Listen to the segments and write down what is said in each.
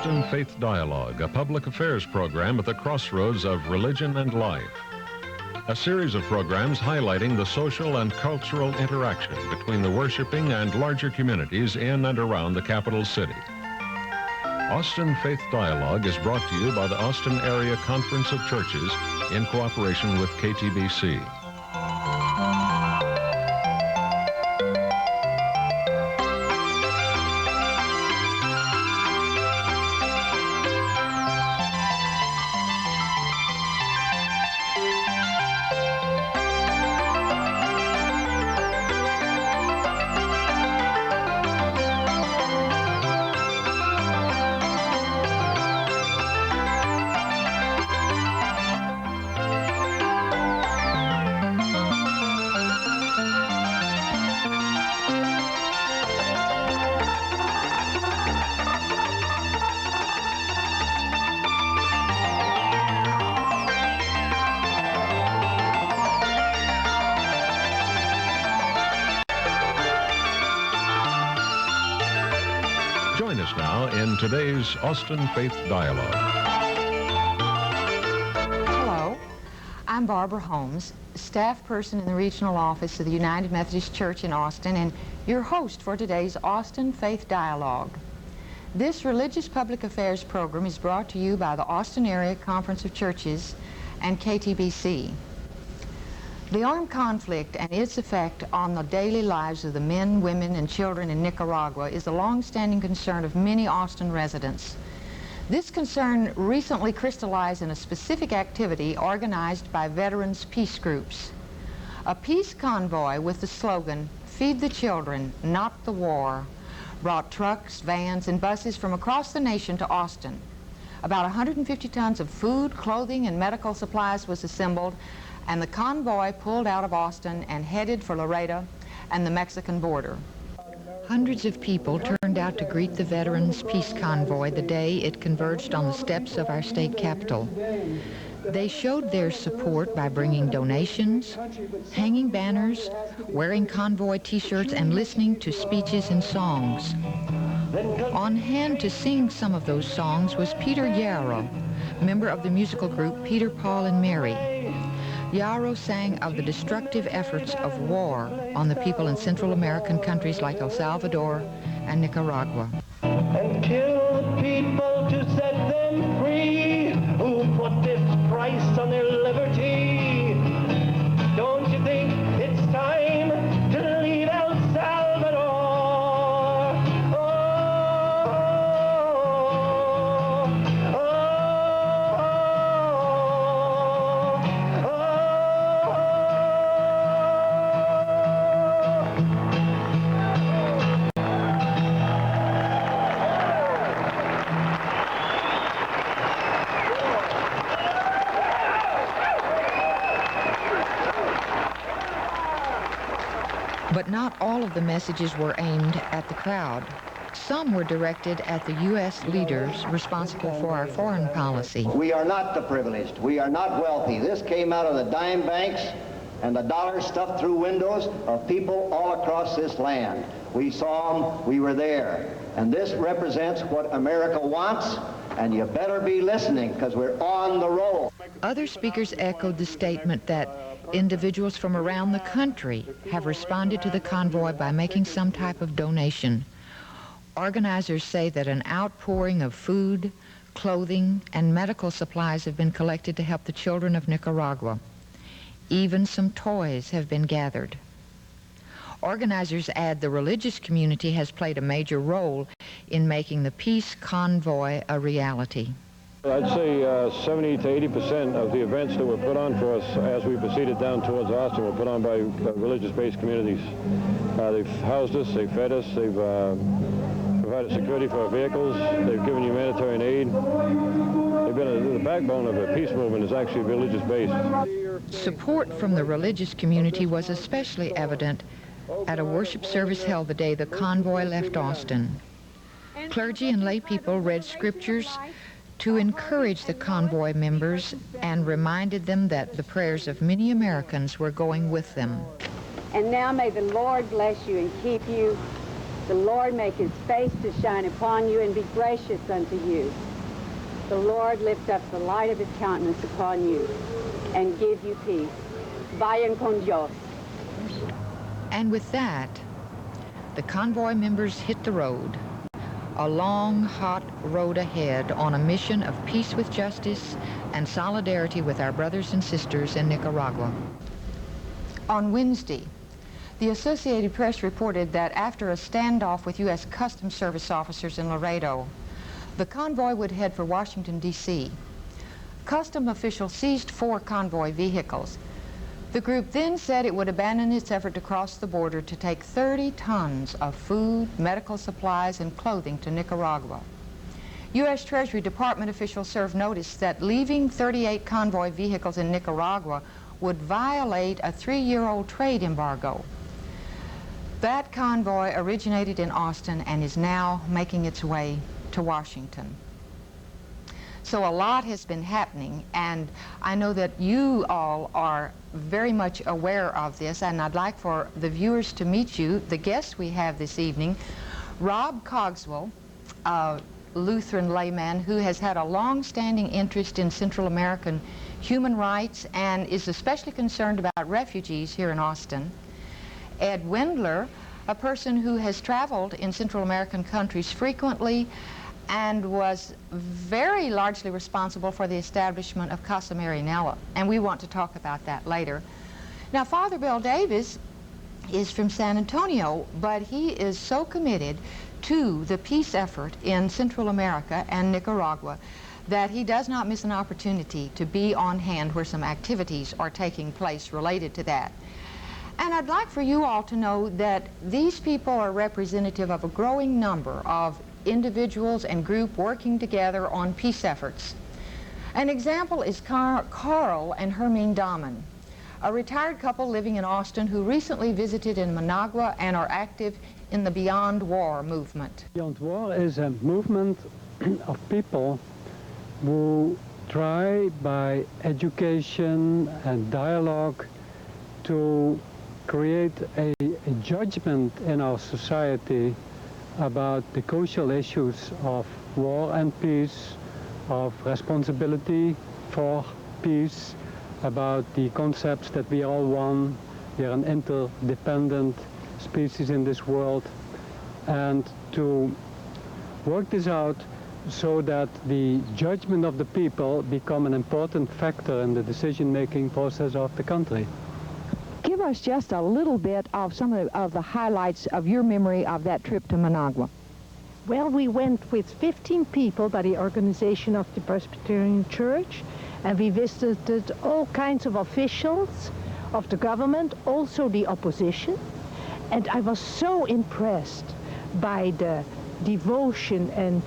Austin Faith Dialogue, a public affairs program at the crossroads of religion and life. A series of programs highlighting the social and cultural interaction between the worshiping and larger communities in and around the capital city. Austin Faith Dialogue is brought to you by the Austin Area Conference of Churches in cooperation with KTBC. Join us now in today's Austin Faith Dialogue. Hello, I'm Barbara Holmes, staff person in the regional office of the United Methodist Church in Austin, and your host for today's Austin Faith Dialogue. This religious public affairs program is brought to you by the Austin Area Conference of Churches and KTBC. The armed conflict and its effect on the daily lives of the men, women, and children in Nicaragua is a long-standing concern of many Austin residents. This concern recently crystallized in a specific activity organized by veterans peace groups. A peace convoy with the slogan, "Feed the Children, Not the War," brought trucks, vans, and buses from across the nation to Austin. About 150 tons of food, clothing, and medical supplies was assembled, and the convoy pulled out of Austin and headed for Laredo and the Mexican border. Hundreds of people turned out to greet the Veterans Peace Convoy the day it converged on the steps of our state capitol. They showed their support by bringing donations, hanging banners, wearing convoy t-shirts, and listening to speeches and songs. On hand to sing some of those songs was Peter Yarrow, member of the musical group Peter, Paul, and Mary. Yarrow sang of the destructive efforts of war on the people in Central American countries like El Salvador and Nicaragua. And kill the people to set them free, who put this price on their liberty. Don't you think it's time to leave El Salvador? But not all of the messages were aimed at the crowd. Some were directed at the U.S. leaders responsible for our foreign policy. We are not the privileged. We are not wealthy. This came out of the dime banks and the dollars stuffed through windows of people all across this land. We saw them. We were there. And this represents what America wants, and you better be listening because we're on the roll. Other speakers echoed the statement that individuals from around the country have responded to the convoy by making some type of donation. Organizers say that an outpouring of food, clothing, and medical supplies have been collected to help the children of Nicaragua. Even some toys have been gathered. Organizers add the religious community has played a major role in making the peace convoy a reality. I'd say 70 to 80% of the events that were put on for us as we proceeded down towards Austin were put on by religious-based communities. They've housed us, they've fed us, they've provided security for our vehicles, they've given humanitarian aid. They've been the backbone of the peace movement is actually religious-based. Support from the religious community was especially evident at a worship service held the day the convoy left Austin. Clergy and lay people read scriptures to encourage the convoy members and reminded them that the prayers of many Americans were going with them. And now may the Lord bless you and keep you. The Lord make his face to shine upon you and be gracious unto you. The Lord lift up the light of his countenance upon you and give you peace. Vayan con Dios. And with that, the convoy members hit the road. A long, hot road ahead on a mission of peace with justice and solidarity with our brothers and sisters in Nicaragua. On Wednesday, the Associated Press reported that after a standoff with U.S. Customs Service officers in Laredo, the convoy would head for Washington, D.C. Custom officials seized 4 convoy vehicles. The group then said it would abandon its effort to cross the border to take 30 tons of food, medical supplies, and clothing to Nicaragua. U.S. Treasury Department officials served notice that leaving 38 convoy vehicles in Nicaragua would violate a 3-year-old trade embargo. That convoy originated in Austin and is now making its way to Washington. So a lot has been happening, and I know that you all are very much aware of this, and I'd like for the viewers to meet you, the guests we have this evening. Rob Cogswell, a Lutheran layman who has had a long-standing interest in Central American human rights and is especially concerned about refugees here in Austin. Ed Wendler, a person who has traveled in Central American countries frequently and was very largely responsible for the establishment of Casa Marinella, and we want to talk about that later. Now, Father Bill Davis is from San Antonio, but he is so committed to the peace effort in Central America and Nicaragua that he does not miss an opportunity to be on hand where some activities are taking place related to that. And I'd like for you all to know that these people are representative of a growing number of individuals and groups working together on peace efforts. An example is Carl and Hermine Dahmen, a retired couple living in Austin who recently visited in Managua and are active in the Beyond War movement. Beyond War is a movement of people who try by education and dialogue to create a judgment in our society about the crucial issues of war and peace, of responsibility for peace, about the concepts that we are all one, we are an interdependent species in this world, and to work this out so that the judgment of the people become an important factor in the decision-making process of the country. Give us just a little bit of some of the highlights of your memory of that trip to Managua. Well, we went with 15 people by the organization of the Presbyterian Church, and we visited all kinds of officials of the government, also the opposition. And I was so impressed by the devotion and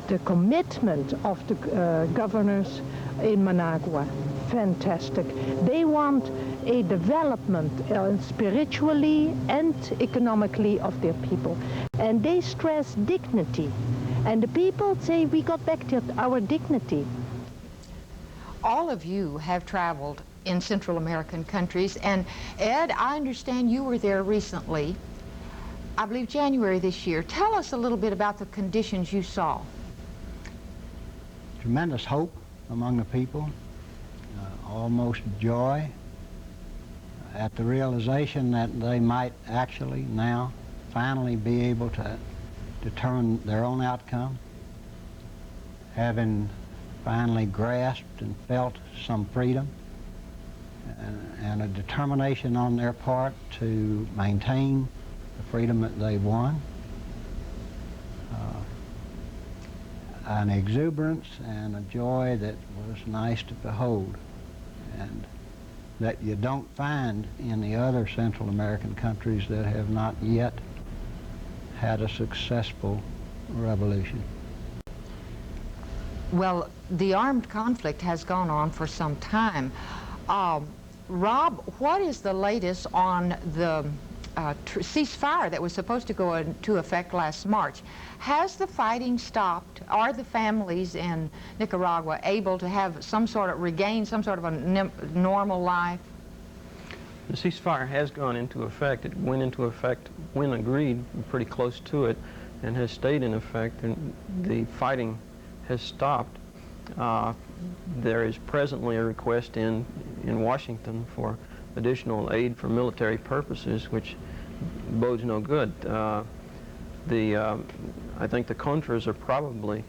the commitment of the governors in Managua. Fantastic. They want a development spiritually and economically of their people. And they stress dignity. And the people say we got back to our dignity. All of you have traveled in Central American countries, and Ed, I understand you were there recently, I believe January this year. Tell us a little bit about the conditions you saw. Tremendous hope among the people, almost joy at the realization that they might actually now finally be able to determine their own outcome, having finally grasped and felt some freedom, and a determination on their part to maintain the freedom that they won. An exuberance and a joy that was nice to behold, and that you don't find in the other Central American countries that have not yet had a successful revolution. Well, the armed conflict has gone on for some time. Rob, what is the latest on the ceasefire that was supposed to go into effect last March? Has the fighting stopped? Are the families in Nicaragua able to have some sort of regain some sort of a normal life? The ceasefire has gone into effect. It went into effect when agreed, pretty close to it, and has stayed in effect, and the fighting has stopped. There is presently a request in Washington for additional aid for military purposes, which bodes no good. I think the Contras are probably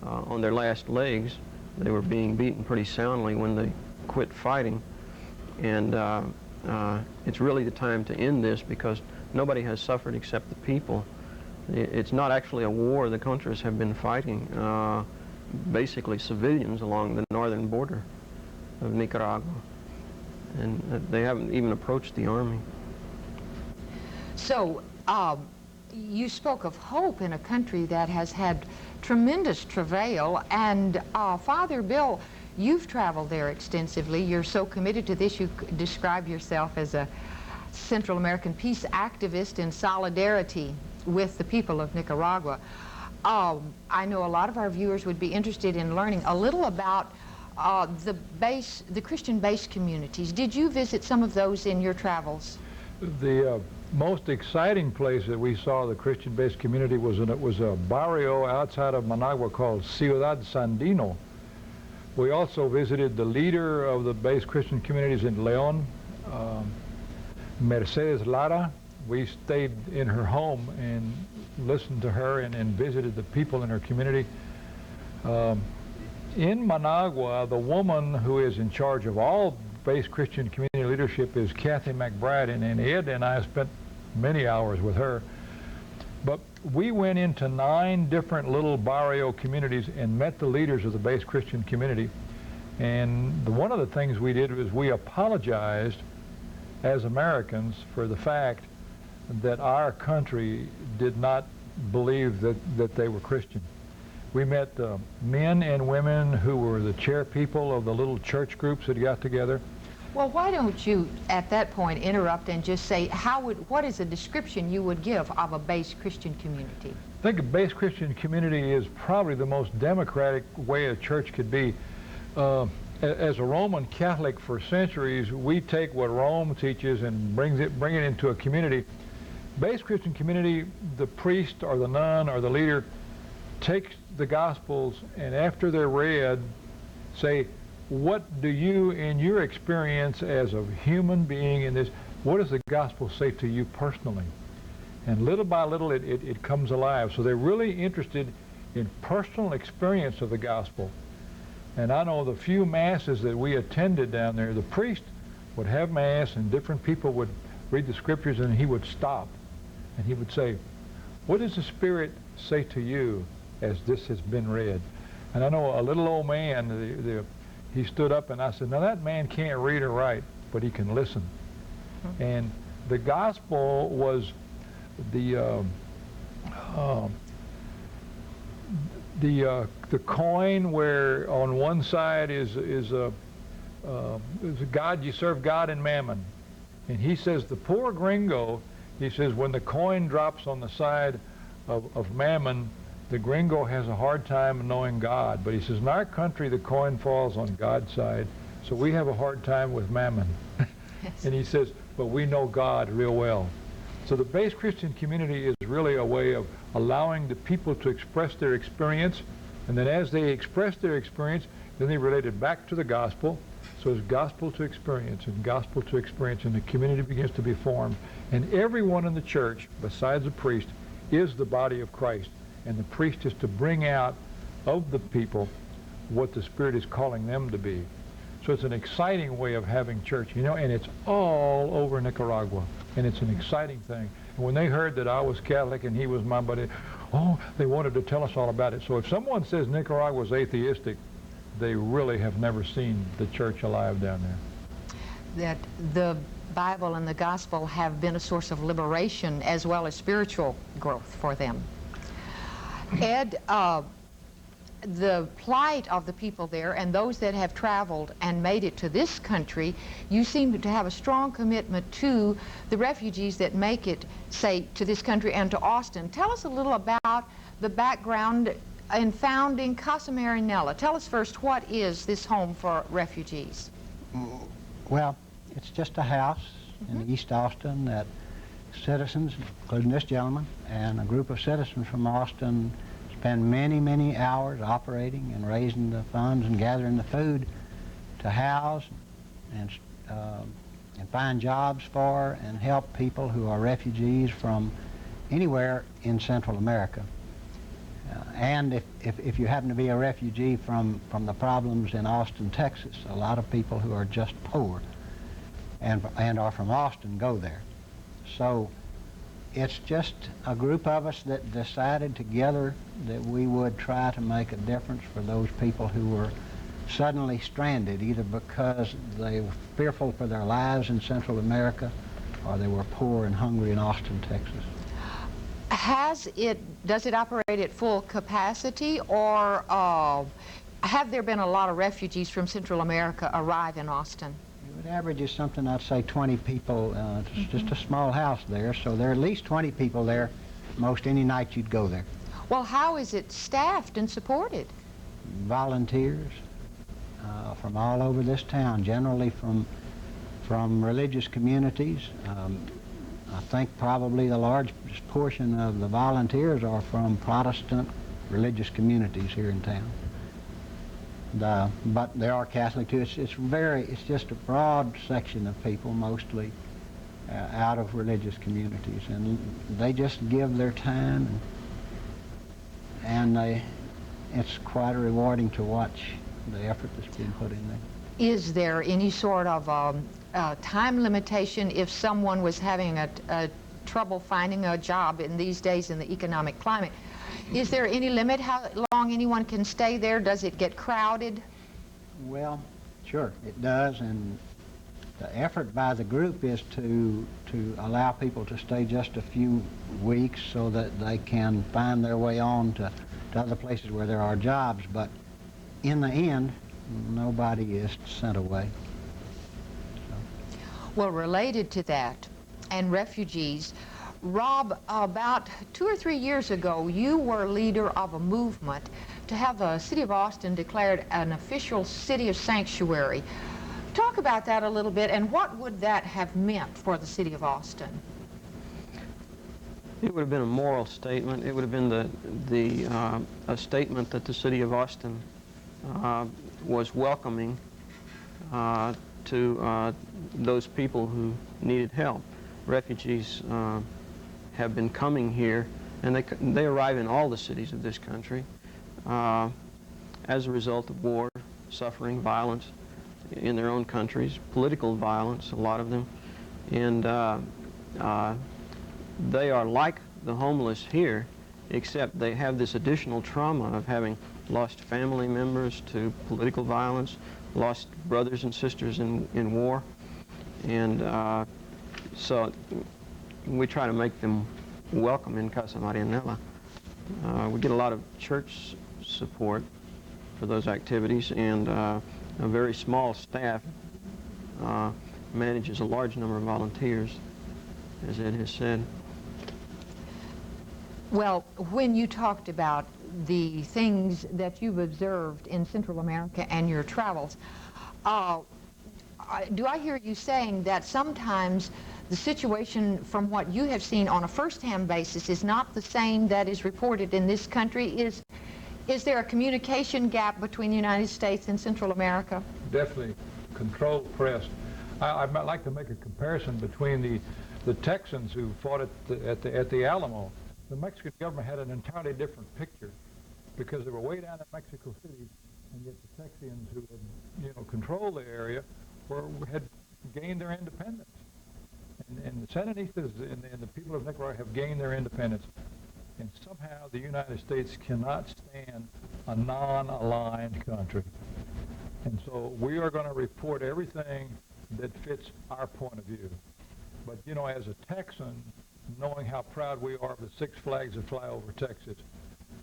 on their last legs. They were being beaten pretty soundly when they quit fighting, and it's really the time to end this because nobody has suffered except the people. It's not actually a war the Contras have been fighting. Basically civilians along the northern border of Nicaragua, and they haven't even approached the army. So you spoke of hope in a country that has had tremendous travail, and Father Bill, you've traveled there extensively. You're so committed to this. You describe yourself as a Central American peace activist in solidarity with the people of Nicaragua. I know a lot of our viewers would be interested in learning a little about the Christian-based communities. Did you visit some of those in your travels? The most exciting place that we saw the Christian-based community was a barrio outside of Managua called Ciudad Sandino. We also visited the leader of the base Christian communities in León, Mercedes Lara. We stayed in her home and listened to her and visited the people in her community. In Managua, the woman who is in charge of all base Christian community leadership is Kathy McBride, and Ed and I spent many hours with her. But we went into 9 different little barrio communities and met the leaders of the base Christian community. And one of the things we did was we apologized as Americans for the fact that our country did not believe that they were Christian. We met men and women who were the chair people of the little church groups that got together. Well, why don't you, at that point, interrupt and just say, what is a description you would give of a base Christian community? I think a base Christian community is probably the most democratic way a church could be. As a Roman Catholic for centuries, we take what Rome teaches and bring it into a community. Base Christian community, the priest or the nun or the leader takes the Gospels and after they're read, say, what do you, in your experience as a human being in this, what does the Gospel say to you personally? And little by little it comes alive. So they're really interested in personal experience of the Gospel. And I know the few masses that we attended down there, the priest would have mass and different people would read the scriptures and he would stop. And he would say, what does the Spirit say to you as this has been read? And I know a little old man, he stood up and I said, now that man can't read or write, but he can listen. And the gospel was the coin where on one side is God, you serve God and mammon. And he says the poor gringo, he says when the coin drops on the side of mammon, the gringo has a hard time knowing God. But he says in our country the coin falls on God's side, so we have a hard time with mammon. Yes. And he says, but we know God real well. So the base Christian community is really a way of allowing the people to express their experience, and then as they express their experience, then they relate it back to the gospel. So it's gospel to experience and gospel to experience, and the community begins to be formed. And everyone in the church, besides the priest, is the body of Christ. And the priest is to bring out of the people what the Spirit is calling them to be. So it's an exciting way of having church, you know, and it's all over Nicaragua. And it's an exciting thing. And when they heard that I was Catholic and he was my buddy, oh, they wanted to tell us all about it. So if someone says Nicaragua is atheistic, they really have never seen the church alive down there. That the Bible and the gospel have been a source of liberation as well as spiritual growth for them. Ed, the plight of the people there and those that have traveled and made it to this country, you seem to have a strong commitment to the refugees that make it, say, to this country and to Austin. Tell us a little about the background in founding Casa Marinella. Tell us first, what is this home for refugees? Well, it's just a house in East Austin that citizens, including this gentleman, and a group of citizens from Austin spend many, many hours operating and raising the funds and gathering the food to house and find jobs for and help people who are refugees from anywhere in Central America. And if you happen to be a refugee from the problems in Austin, Texas, a lot of people who are just poor and are from Austin go there. So it's just a group of us that decided together that we would try to make a difference for those people who were suddenly stranded, either because they were fearful for their lives in Central America or they were poor and hungry in Austin, Texas. Does it operate at full capacity, or have there been a lot of refugees from Central America arrive in Austin? It averages something, I'd say 20 people. It's just a small house there, so there are at least 20 people there most any night you'd go there. Well, how is it staffed and supported? Volunteers from all over this town, generally from religious communities. I think probably the largest portion of the volunteers are from Protestant religious communities here in town. But there are Catholic too. It's just a broad section of people, mostly out of religious communities, and they just give their time, and it's quite rewarding to watch the effort that's being put in there. Is there any sort of time limitation if someone was having a trouble finding a job in these days in the economic climate? Is there any limit how long anyone can stay there? Does it get crowded? Well, sure, it does, and the effort by the group is to allow people to stay just a few weeks so that they can find their way on to other places where there are jobs, but in the end, nobody is sent away. So. Well, related to that, and refugees, Rob, about 2 or 3 years ago, you were leader of a movement to have the city of Austin declared an official city of sanctuary. Talk about that a little bit, and what would that have meant for the city of Austin? It would have been a moral statement. It would have been a statement that the city of Austin was welcoming to those people who needed help. Refugees have been coming here, and they arrive in all the cities of this country as a result of war, suffering, violence in their own countries, political violence, a lot of them, and they are like the homeless here, except they have this additional trauma of having lost family members to political violence, lost brothers and sisters in war, and so we try to make them welcome in Casa Marianela. We get a lot of church support for those activities, and a very small staff manages a large number of volunteers, as Ed has said. Well, when you talked about the things that you've observed in Central America and your travels, do I hear you saying that sometimes the situation from what you have seen on a first-hand basis is not the same that is reported in this country? Is there a communication gap between the United States and Central America? Definitely controlled press. I might like to make a comparison between the Texans who fought at the Alamo. The Mexican government had an entirely different picture because they were way down in Mexico City, and yet the Texians who had, controlled the area had gained their independence. And the Sandinistas and the people of Nicaragua have gained their independence. And somehow the United States cannot stand a non-aligned country. And so we are going to report everything that fits our point of view. But, as a Texan, knowing how proud we are of the 6 flags that fly over Texas,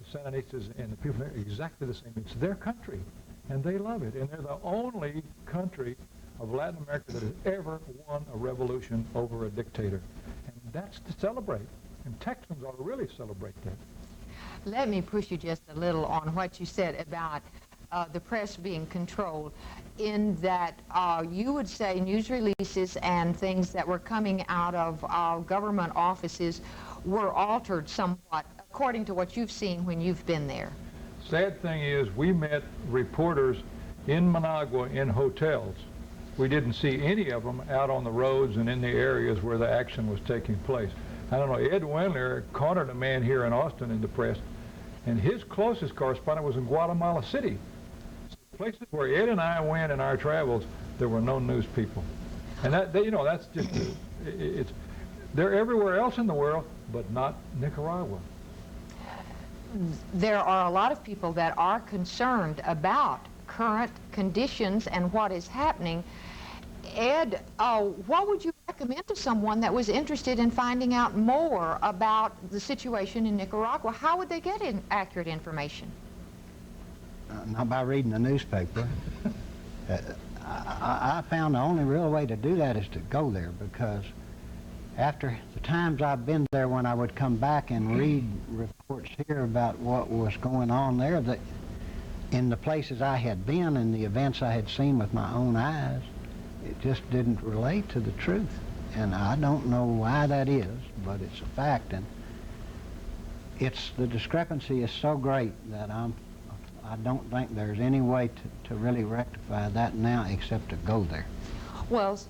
the Sandinistas and the people there are exactly the same. It's their country, and they love it. And they're the only country of Latin America that has ever won a revolution over a dictator. And that's to celebrate. And Texans ought to really celebrate that. Let me push you just a little on what you said about the press being controlled, in that you would say news releases and things that were coming out of government offices were altered somewhat, according to what you've seen when you've been there. Sad thing is, we met reporters in Managua in hotels. We didn't see any of them out on the roads and in the areas where the action was taking place. I don't know, Ed Wendler cornered a man here in Austin in the press, and his closest correspondent was in Guatemala City. Places where Ed and I went in our travels, there were no news people. And that, you know, that's just, they're everywhere else in the world, but not Nicaragua. There are a lot of people that are concerned about current conditions and what is happening. Ed, what would you recommend to someone that was interested in finding out more about the situation in Nicaragua? How would they get accurate information? Not by reading the newspaper. I found the only real way to do that is to go there, because after the times I've been there, when I would come back and read reports here about what was going on there, that in the places I had been and the events I had seen with my own eyes, it just didn't relate to the truth. And I don't know why that is, but it's a fact. And the discrepancy is so great that I don't think there's any way to really rectify that now except to go there. Well,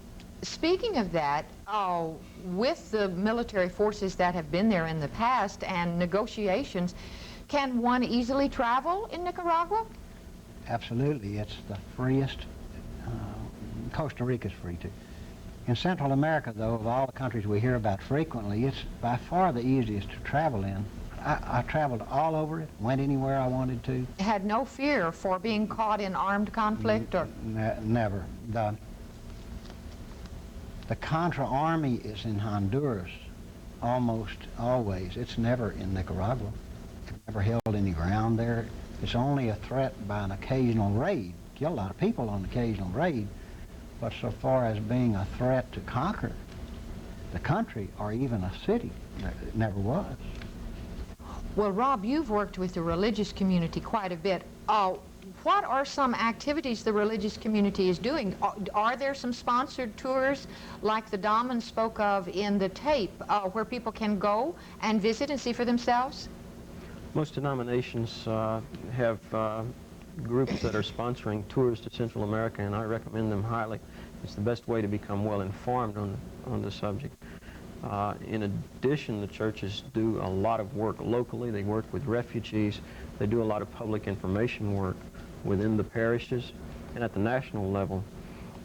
speaking of that, with the military forces that have been there in the past and negotiations, can one easily travel in Nicaragua? Absolutely. It's the freest. Costa Rica's free too. In Central America, though, of all the countries we hear about frequently, it's by far the easiest to travel in. I traveled all over it, went anywhere I wanted to. Had no fear for being caught in armed conflict? Or Never. The Contra Army is in Honduras almost always. It's never in Nicaragua. It never held any ground there. It's only a threat by an occasional raid. Kill a lot of people on an occasional raid. But so far as being a threat to conquer the country or even a city, it never was. Well, Rob, you've worked with the religious community quite a bit. What are some activities the religious community is doing? Are there some sponsored tours like the Dahman spoke of in the tape where people can go and visit and see for themselves? Most denominations have groups that are sponsoring tours to Central America, and I recommend them highly. It's the best way to become well informed on the subject. In addition, the churches do a lot of work locally. They work with refugees. They do a lot of public information work within the parishes and at the national level.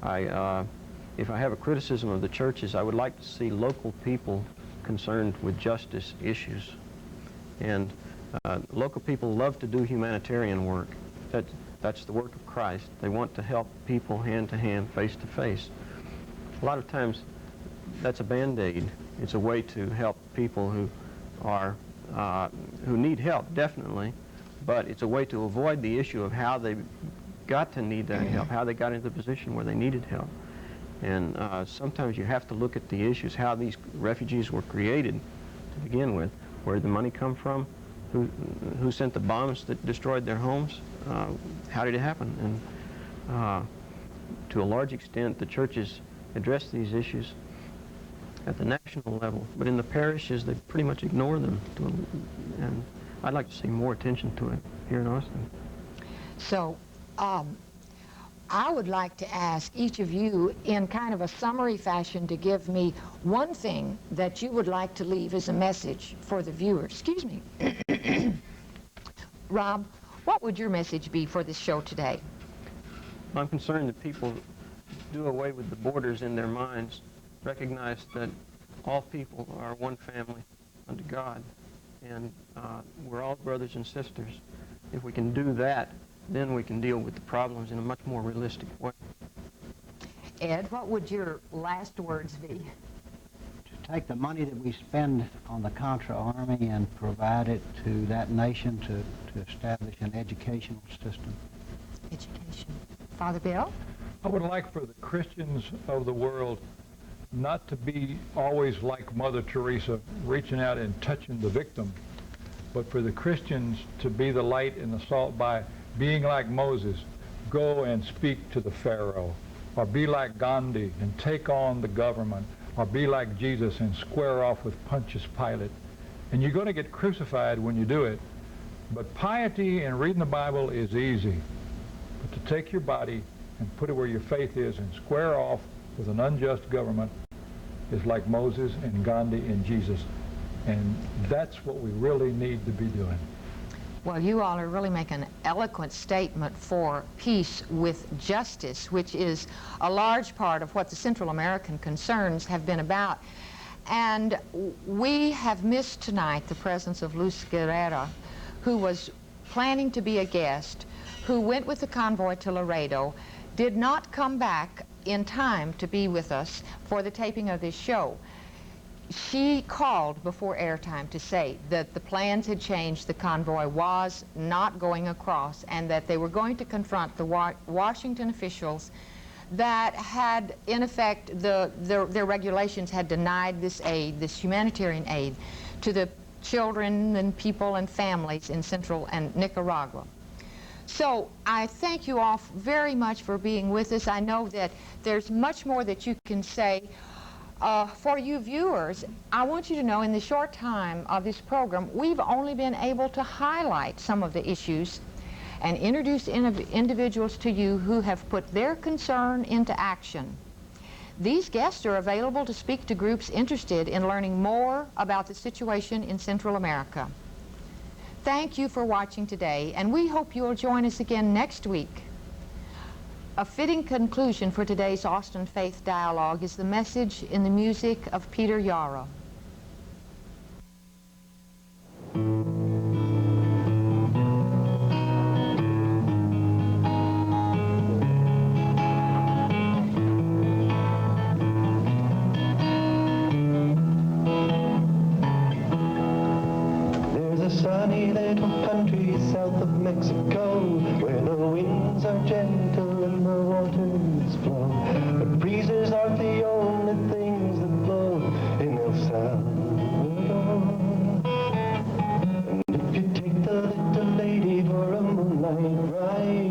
If I have a criticism of the churches, I would like to see local people concerned with justice issues. And local people love to do humanitarian work. That's the work of Christ. They want to help people hand to hand, face to face. A lot of times that's a band-aid. It's a way to help people who need help, definitely, but it's a way to avoid the issue of how they got to need that help, how they got into the position where they needed help. And sometimes you have to look at the issues, how these refugees were created to begin with. Where did the money come from? Who sent the bombs that destroyed their homes? How did it happen? And to a large extent, the churches address these issues at the national level, but in the parishes, they pretty much ignore them. And I'd like to see more attention to it here in Austin. So, I would like to ask each of you in kind of a summary fashion to give me one thing that you would like to leave as a message for the viewers. Excuse me. Rob, what would your message be for this show today? I'm concerned that people do away with the borders in their minds, recognize that all people are one family under God, and we're all brothers and sisters. If we can do that, then we can deal with the problems in a much more realistic way. Ed, what would your last words be? To take the money that we spend on the Contra Army and provide it to that nation to establish an educational system. Education. Father Bill? I would like for the Christians of the world not to be always like Mother Teresa, reaching out and touching the victim, but for the Christians to be the light and the salt by being like Moses, go and speak to the Pharaoh, or be like Gandhi and take on the government, or be like Jesus and square off with Pontius Pilate. And you're going to get crucified when you do it. But piety and reading the Bible is easy. But to take your body and put it where your faith is and square off with an unjust government is like Moses and Gandhi and Jesus. And that's what we really need to be doing. Well, you all are really making an eloquent statement for peace with justice, which is a large part of what the Central American concerns have been about. And we have missed tonight the presence of Luz Guerrera, who was planning to be a guest, who went with the convoy to Laredo, did not come back in time to be with us for the taping of this show. She called before airtime to say that the plans had changed, the convoy was not going across, and that they were going to confront the Washington officials that had, in effect, their regulations had denied this aid, this humanitarian aid, to the children and people and families in Central and Nicaragua. So I thank you all very much for being with us. I know that there's much more that you can say. For you viewers, I want you to know in the short time of this program, we've only been able to highlight some of the issues and introduce individuals to you who have put their concern into action. These guests are available to speak to groups interested in learning more about the situation in Central America. Thank you for watching today, and we hope you'll join us again next week. A fitting conclusion for today's Austin Faith Dialogue is the message in the music of Peter Yara. Sunny little country south of Mexico, where the winds are gentle and the waters flow. But breezes aren't the only things that blow in El Salvador. And if you take the little lady for a moonlight ride,